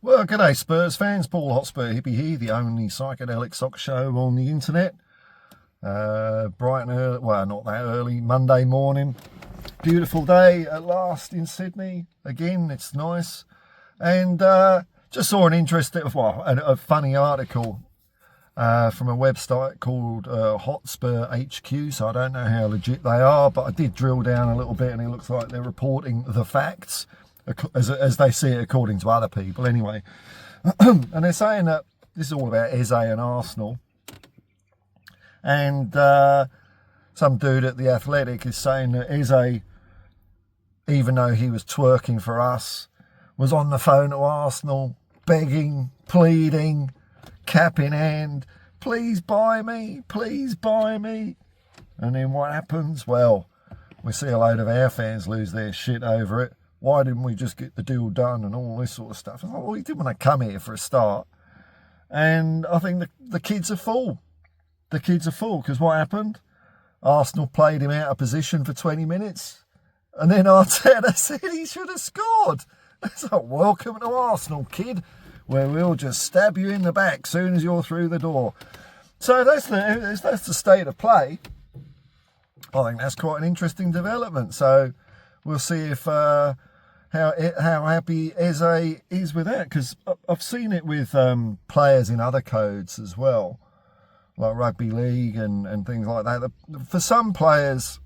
Well, g'day Spurs fans, Paul Hotspur Hippie here, the only psychedelic sock show on the internet. Bright and early, well not that early, Monday morning. Beautiful day at last in Sydney. Again, it's nice. And just saw an interesting, a funny article from a website called Hotspur HQ, so I don't know how legit they are, but I did drill down a little bit and it looks like they're reporting the facts as they see it according to other people anyway. And they're saying that this is all about Eze and Arsenal. And some dude at The Athletic is saying that Eze, even though he was twerking for us, was on the phone to Arsenal, begging, pleading, cap in hand, please buy me, please buy me. And then what happens? Well, we see a load of our fans lose their shit over it. Why didn't we just get the deal done and all this sort of stuff? I thought, well, he didn't want to come here for a start. And I think the kid's a fool. The kid's a fool, because what happened? Arsenal played him out of position for 20 minutes. And then Arteta said he should have scored. It's like, welcome to Arsenal, kid, where we'll just stab you in the back soon as you're through the door. So that's the state of play. I think that's quite an interesting development. So we'll see if how happy Eze is with that, because I've seen it with players in other codes as well, like rugby league and things like that. For some players,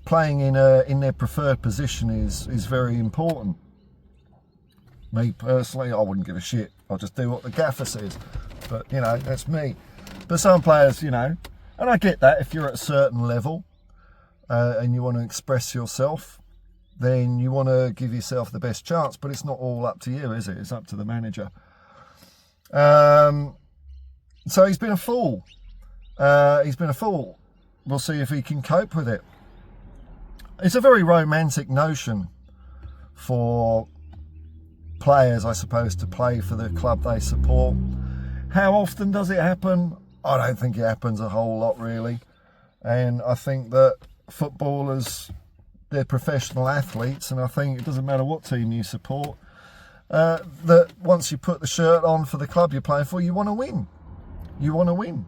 playing in their preferred position is very important. Me personally, I wouldn't give a shit. I'll just do what the gaffer says. But, you know, that's me. But some players, you know, and I get that, if you're at a certain level and you want to express yourself, then you want to give yourself the best chance. But it's not all up to you, is it? It's up to the manager. So he's been a fool. We'll see if he can cope with it. It's a very romantic notion for players, I suppose, to play for the club they support. How often does it happen? I don't think it happens a whole lot, really. And I think that footballers, they're professional athletes, and I think it doesn't matter what team you support, that once you put the shirt on for the club you're playing for, you want to win. You want to win.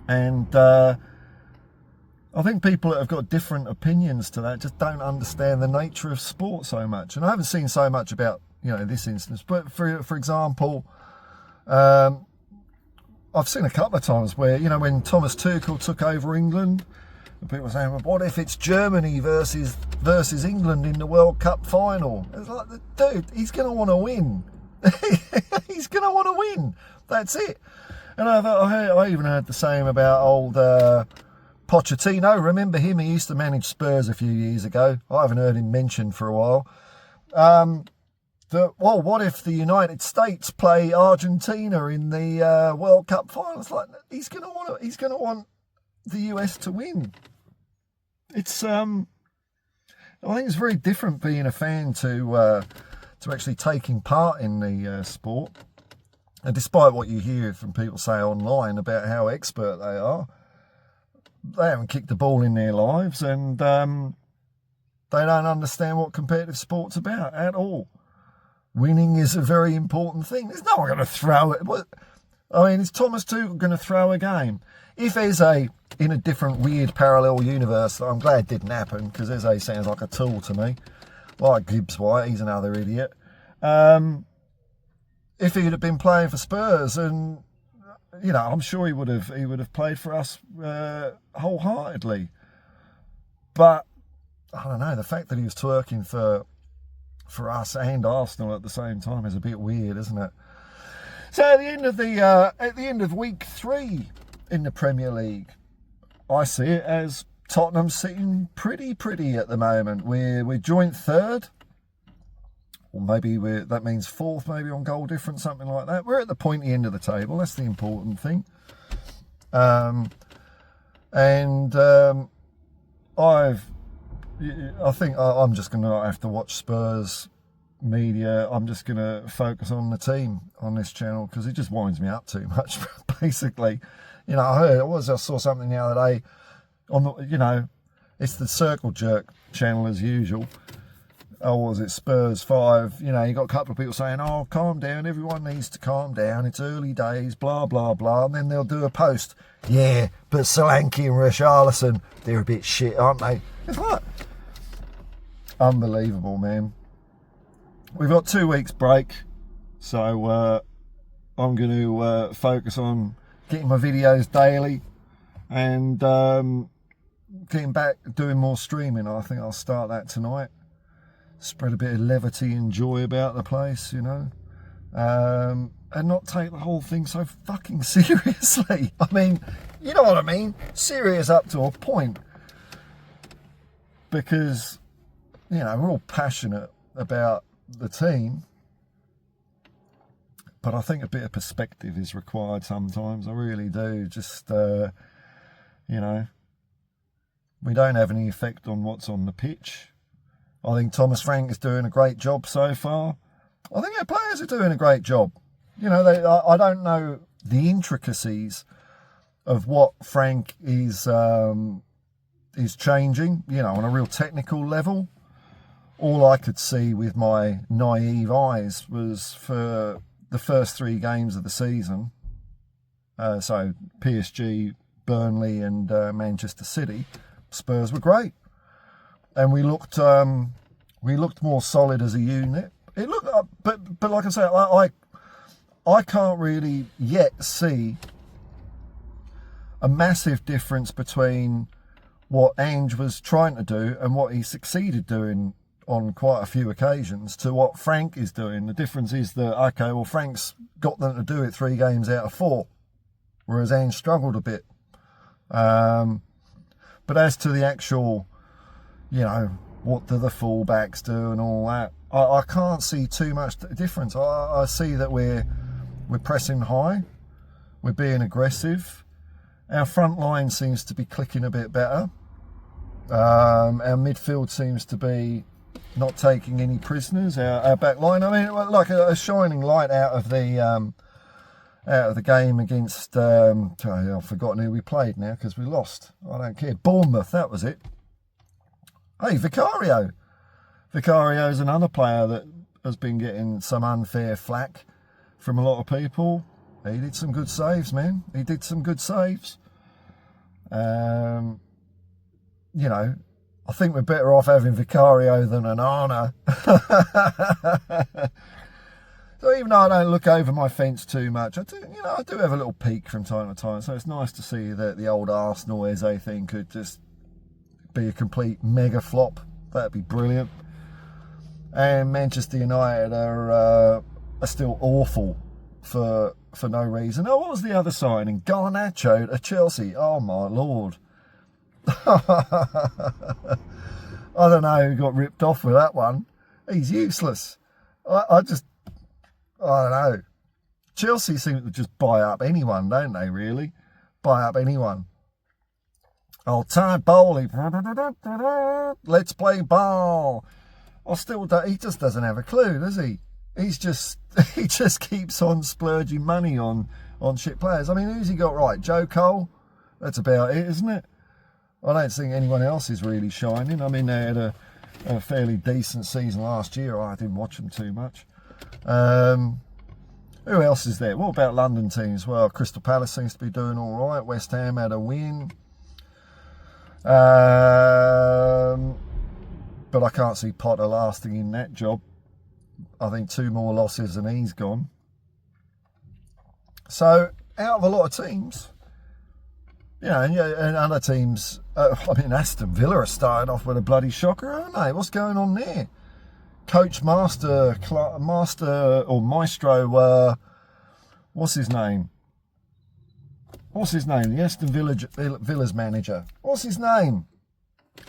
And I think people that have got different opinions to that just don't understand the nature of sport so much. And I haven't seen so much about, you know, this instance, but for example, I've seen a couple of times where, you know, when Thomas Tuchel took over England, people were saying, well, what if it's Germany versus England in the World Cup final? It's like, dude, he's going to want to win. He's going to want to win. That's it. And I even heard the same about old Pochettino. Remember him? He used to manage Spurs a few years ago. I haven't heard him mentioned for a while. What if the United States play Argentina in the World Cup final? It's like, he's going to want the US to win. It's I think it's very different being a fan to actually taking part in the sport. And despite what you hear from people say online about how expert they are, they haven't kicked the ball in their lives, and they don't understand what competitive sport's about at all. Winning is a very important thing. There's no one going to throw it. Is Thomas Tuchel going to throw a game? If Eze, in a different weird parallel universe, I'm glad didn't happen, because Eze sounds like a tool to me, like Gibbs White, he's another idiot. If he'd have been playing for Spurs, and you know, I'm sure he would have played for us wholeheartedly. But I don't know, the fact that he was twerking for us and Arsenal at the same time is a bit weird, isn't it? So at the end of week 3 in the Premier League, I see it as Tottenham sitting pretty at the moment. We're joint third. Or maybe that means fourth, maybe on goal difference, something like that. We're at the pointy end of the table. That's the important thing. I think I'm just going to not have to watch Spurs media. I'm just going to focus on the team on this channel, because it just winds me up too much, basically. You know, I saw something the other day on the, you know, it's the Circle Jerk channel as usual. oh, what was it, Spurs 5, you know, you got a couple of people saying, oh, calm down, everyone needs to calm down, it's early days, blah, blah, blah, and then they'll do a post, yeah, but Solanke and Richarlison, they're a bit shit, aren't they? It's like, unbelievable, man. We've got 2 weeks break, so I'm going to focus on getting my videos daily and getting back doing more streaming. I think I'll start that tonight. Spread a bit of levity and joy about the place, you know, and not take the whole thing so fucking seriously. I mean, you know what I mean? Serious up to a point. Because, you know, we're all passionate about the team, but I think a bit of perspective is required sometimes. I really do. Just, you know, we don't have any effect on what's on the pitch. I think Thomas Frank is doing a great job so far. I think our players are doing a great job. You know, I don't know the intricacies of what Frank is changing, you know, on a real technical level. All I could see with my naive eyes was for the first 3 games of the season, so PSG, Burnley and Manchester City, Spurs were great. And we looked more solid as a unit. It looked, but like I say, I can't really yet see a massive difference between what Ange was trying to do and what he succeeded doing on quite a few occasions to what Frank is doing. The difference is that, okay, well, Frank's got them to do it 3 games out of 4, whereas Ange struggled a bit. But as to the actual, you know, what do the fullbacks do and all that, I can't see too much difference. I see that we're pressing high, we're being aggressive. Our front line seems to be clicking a bit better. Our midfield seems to be not taking any prisoners. Our back line, I mean, like a shining light out of the game against, I've forgotten who we played now because we lost. I don't care. Bournemouth, that was it. Hey, Vicario. Vicario's another player that has been getting some unfair flack from a lot of people. He did some good saves, man. He did some good saves. You know, I think we're better off having Vicario than Onana. So even though I don't look over my fence too much, I do have a little peek from time to time. So it's nice to see that the old Arsenal Eze thing could just be a complete mega flop. That'd be brilliant. And Manchester United are still awful for no reason. Oh, what was the other signing? Garnacho at Chelsea. Oh my lord. I don't know who got ripped off with that one. He's useless. I don't know. Chelsea seem to just buy up anyone, don't they, really? Buy up anyone. Oh, Todd Bowley. Let's play ball. I still don't, he just doesn't have a clue, does he? He just keeps on splurging money on shit players. I mean, who's he got right? Joe Cole? That's about it, isn't it? I don't think anyone else is really shining. I mean, they had a fairly decent season last year. I didn't watch them too much. Who else is there? What about London teams? Well, Crystal Palace seems to be doing all right. West Ham had a win. But I can't see Potter lasting in that job. I think 2 more losses and he's gone. So, out of a lot of teams, you know, and other teams, I mean, Aston Villa are starting off with a bloody shocker, aren't they? What's going on there? Coach Maestro, what's his name? The Aston Villa's manager. What's his name?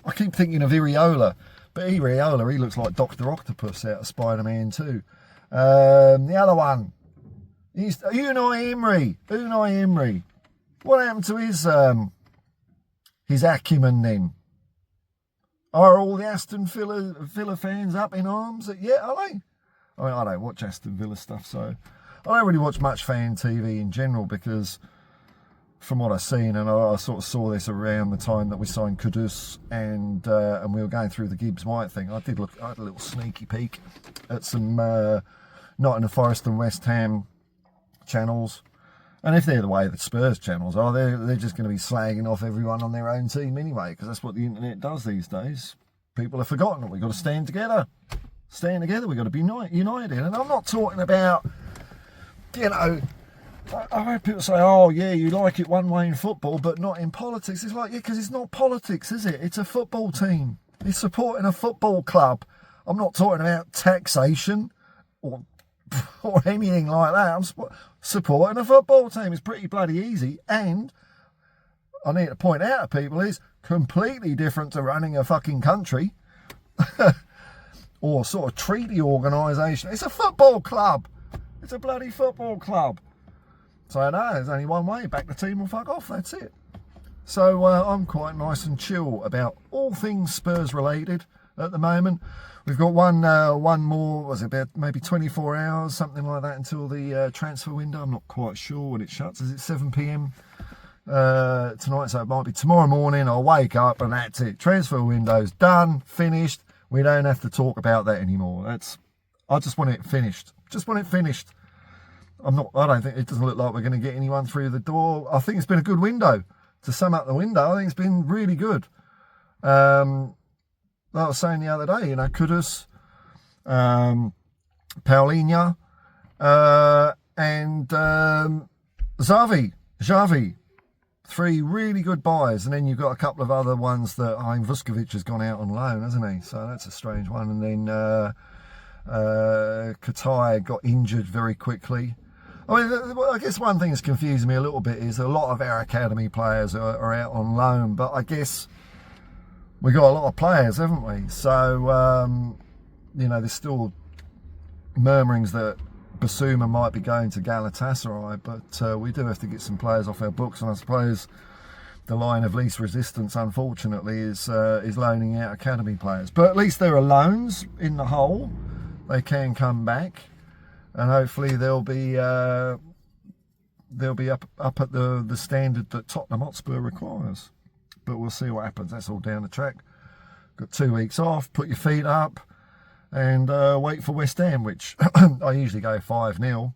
I keep thinking of Iriola. But Iriola, he looks like Dr. Octopus out of Spider-Man 2. The other one, he's Unai Emery. What happened to his acumen then? Are all the Aston Villa fans up in arms? Yeah, are they? I mean, I don't watch Aston Villa stuff, so I don't really watch much fan TV in general because from what I've seen, and I sort of saw this around the time that we signed Kudus, and we were going through the Gibbs White thing. I had a little sneaky peek at some Nottingham Forest and West Ham channels, and if they're the way the Spurs channels are, they're just going to be slagging off everyone on their own team anyway, because that's what the internet does these days. People have forgotten that we've got to stand together. Stand together, we've got to be united. And I'm not talking about, you know, I heard people say, oh yeah, you like it one way in football but not in politics. It's like, yeah, because it's not politics, is it? It's a football team. It's supporting a football club. I'm not talking about taxation or anything like that. I'm supporting a football team. It's pretty bloody easy, and I need to point out to people, it's completely different to running a fucking country or sort of treaty organisation. It's a football club. It's a bloody football club. So no, there's only one way. Back the team or fuck off. That's it. So I'm quite nice and chill about all things Spurs related at the moment. We've got one more, was it about maybe 24 hours, something like that, until the transfer window. I'm not quite sure when it shuts. Is it 7 p.m. Tonight? So it might be tomorrow morning. I'll wake up and that's it. Transfer window's done, finished. We don't have to talk about that anymore. I just want it finished. Just want it finished. I don't think, it doesn't look like we're going to get anyone through the door. I think it's been a good window. To sum up the window, I think it's been really good. Like I was saying the other day, you know, Kudus, Paulinho, and Xavi. 3 really good buys, and then you've got a couple of other ones that Vuskovic has gone out on loan, hasn't he? So that's a strange one. And then Katai got injured very quickly. I mean, I guess one thing that's confusing me a little bit is a lot of our academy players are out on loan, but I guess we got a lot of players, haven't we? So, you know, there's still murmurings that Basuma might be going to Galatasaray, but we do have to get some players off our books, and I suppose the line of least resistance, unfortunately, is loaning out academy players. But at least there are loans in the hole. They can come back, and hopefully they'll be up at the standard that Tottenham Hotspur requires. But we'll see what happens. That's all down the track. Got 2 weeks off. Put your feet up and wait for West Ham, which I usually go 5-0.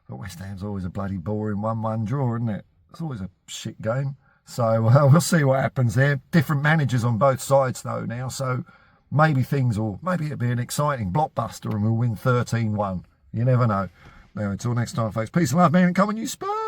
But West Ham's always a bloody boring 1-1 draw, isn't it? It's always a shit game. So we'll see what happens there. Different managers on both sides though now, so maybe it'll be an exciting blockbuster and we'll win 13-1. You never know. Anyway, until next time, folks. Peace and love, man, and come on, you Spurs!